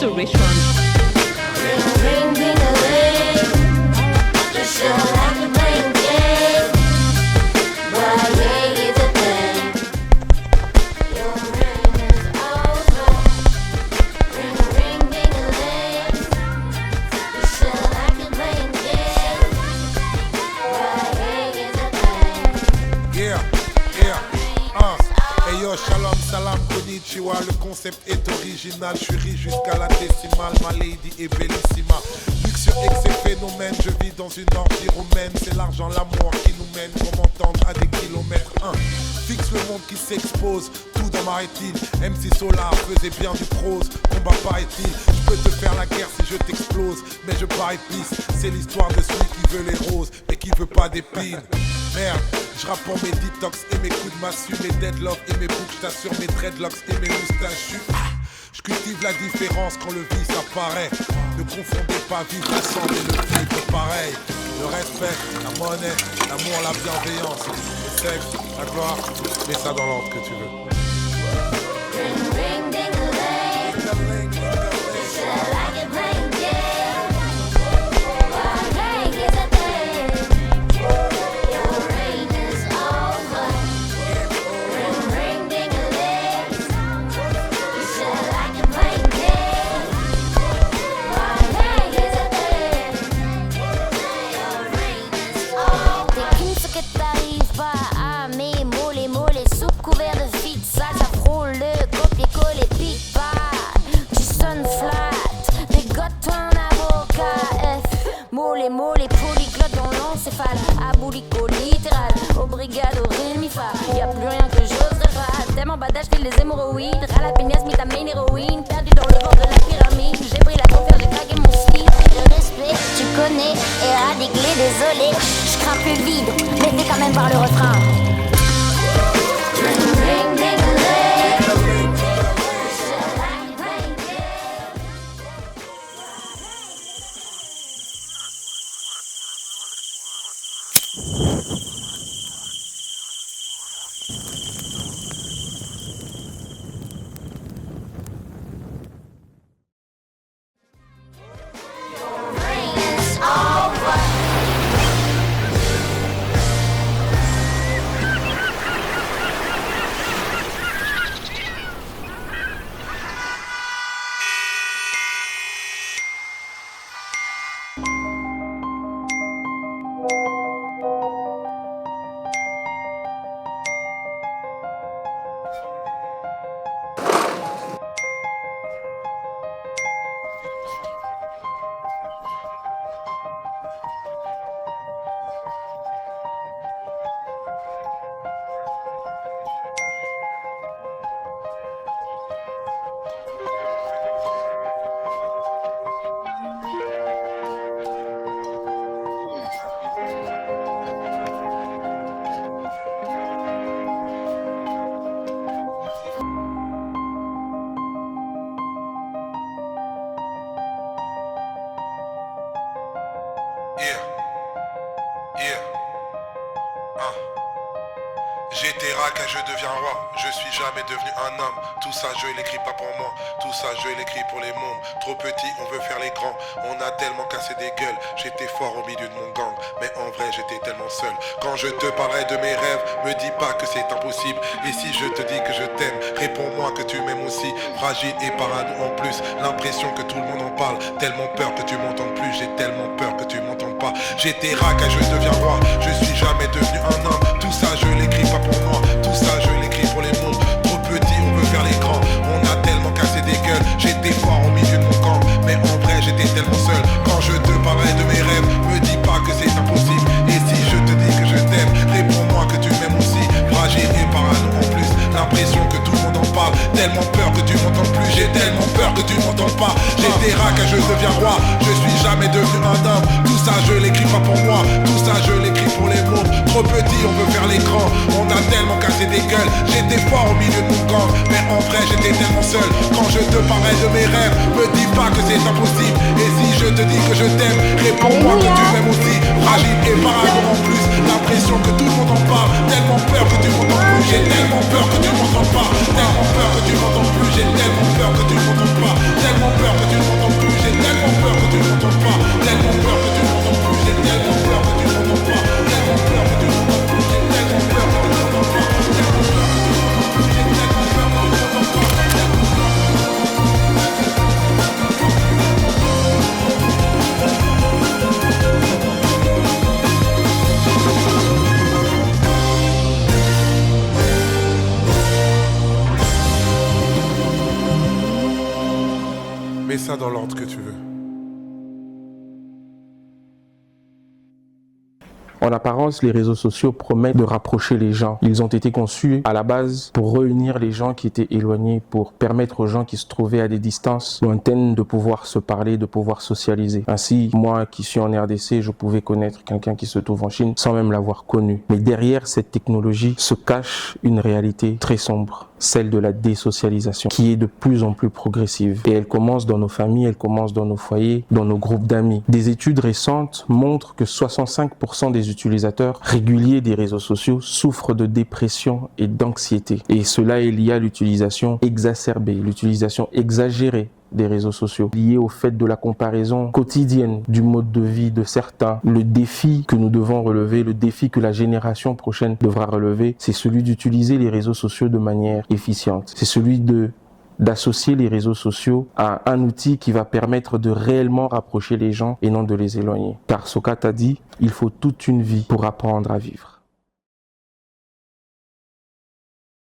a restaurant. Ring, ding, a ling. You should like to play game. Why, yeah, it's a thing. Your ring is over. Ring, ring, ding, a ling. You should like to play game. Why, yeah, it's a thing. Yeah. Hey yo, shalom, salam, konnichiwa. Le concept est original, je suis riche jusqu'à la décimale. Ma lady est bellissima. Luxure et ses phénomènes, je vis dans une orgie romaine. C'est l'argent, l'amour qui nous mène, pour m'entendre à des kilomètres. Fixe le monde qui s'expose, tout dans ma rétine. MC Solar faisait bien du prose, combat paraît-il. Je peux te faire la guerre si je t'explose, mais je parie pisse. C'est l'histoire de celui qui veut les roses, mais qui veut pas d'épines. Merde, je rappe pour mes detox et mes coups de massue, mes deadlocks et mes boucles, j't'assure mes dreadlocks et mes moustaches. Je cultive la différence quand le vice apparaît. Ne confondez pas vivre ensemble et le vivre pareil. Le respect, la monnaie, l'amour, la bienveillance, le sexe, la gloire, mets ça dans l'ordre que tu veux. Ring, ring, ding, a ling. You should like it playing game. Why, yeah, it's a thing. Your reign is over. Ring, ring, ding, a ling. You should like it playing game. Why, yeah, it's a thing. Your reign is over. T'es qu'une ce que t'arrives pas à aimer. Mollet, sous couvert de fit sale, ça frôle le copier-coller, pique pas. Tu sonnes flat, dégote ton avocat. Mollet, polyglotte dans l'encéphale. Aboulico littéral, au brigade, au ré, mi fa. Y'a plus rien que j'oserais pas. Tellement badage qu'il les hémorroïdes. Ralapignas, métamine, héroïne. Perdu dans le ventre de la pyramide. J'ai pris la confiance, j'ai craqué mon slip. Le respect, tu connais, éradiqué, désolé. J'crains plus le vide, mais t'es quand même par le refrain. Ring, ring, ding, a ling. You should like it playing game. Your reign is over. J'étais racageux, je deviens roi. Je suis jamais devenu un homme. Tout ça, je l'écris pas pour moi. Tout ça, je l'écris pour les mômes. Trop petit, on veut faire les grands. On a tellement cassé des gueules. J'étais fort au milieu de mon gang. Mais en vrai, j'étais tellement seul. Quand je te parlerai de mes rêves, me dis pas que c'est impossible. Et si je te dis que je t'aime, réponds-moi que tu m'aimes aussi. Fragile et parano en plus. L'impression que tout le monde en parle. Tellement peur que tu m'entendes plus. J'ai tellement peur que tu m'entendes pas. J'étais racageux, je deviens roi. Je suis jamais devenu un homme. Tout ça, je l'écris pas pour moi. Tout ça, je l'écris pour les mondes. Trop petit, on veut faire l'écran. On a tellement cassé des gueules. J'étais fort au milieu de mon camp. Mais en vrai, j'étais tellement seul. Quand je te parlerai de mes rêves, me dis pas que c'est impossible. Et si je te dis que je t'aime, réponds-moi que tu m'aimes aussi. Fragile et parano en plus. L'impression que tout le monde en parle. Tellement peur que tu m'entends plus. J'ai tellement peur que tu m'entends pas. J'étais racageux, je deviens roi. Je suis jamais devenu un homme. Tout ça, je l'écris pas pour moi. Tout ça, je l'écris pour les mômes. Trop petit, on veut faire l'écran. On a tellement cassé des gueules. J'étais fort au milieu de mon camp. Mais en vrai, j'étais tellement seul. Quand je te parlerai de mes rêves, me dis pas que c'est impossible. Et si je te dis que je t'aime. Réponds-moi que tu m'aimes aussi. Fragile et par amour en plus. L'impression que tout le monde en parle. Tellement peur que tu m'entends plus. J'ai tellement peur que tu m'entends pas. Tellement peur que tu m'entends plus. J'ai tellement peur que tu m'entends pas. Tellement peur que tu m'entends plus. J'ai tellement peur que tu m'entends pas. Tellement peur que tu m'entends plus. J'ai tellement peur que tu m'entends pas. Tellement peur que tu m'entends plus. J'ai tellement peur que tu m'entends pas. Tellement peur que tu m'entends plus. J'ai tellement peur que tu m'entends pas. Mets ça dans l'ordre que tu veux. En apparence, les réseaux sociaux promettent de rapprocher les gens. Ils ont été conçus à la base pour réunir les gens qui étaient éloignés, pour permettre aux gens qui se trouvaient à des distances lointaines de pouvoir se parler, de pouvoir socialiser. Ainsi, moi qui suis en RDC, je pouvais connaître quelqu'un qui se trouve en Chine sans même l'avoir connu. Mais derrière cette technologie se cache une réalité très sombre, celle de la désocialisation, qui est de plus en plus progressive. Et elle commence dans nos familles, elle commence dans nos foyers, dans nos groupes d'amis. Des études récentes montrent que 65% des utilisateurs réguliers des réseaux sociaux souffrent de dépression et d'anxiété. Et cela est lié à l'utilisation exacerbée, l'utilisation exagérée des réseaux sociaux, lié au fait de la comparaison quotidienne du mode de vie de certains. Le défi que nous devons relever, le défi que la génération prochaine devra relever, c'est celui d'utiliser les réseaux sociaux de manière efficiente. C'est celui d'associer les réseaux sociaux à un outil qui va permettre de réellement rapprocher les gens et non de les éloigner. Car Socrate a dit, il faut toute une vie pour apprendre à vivre.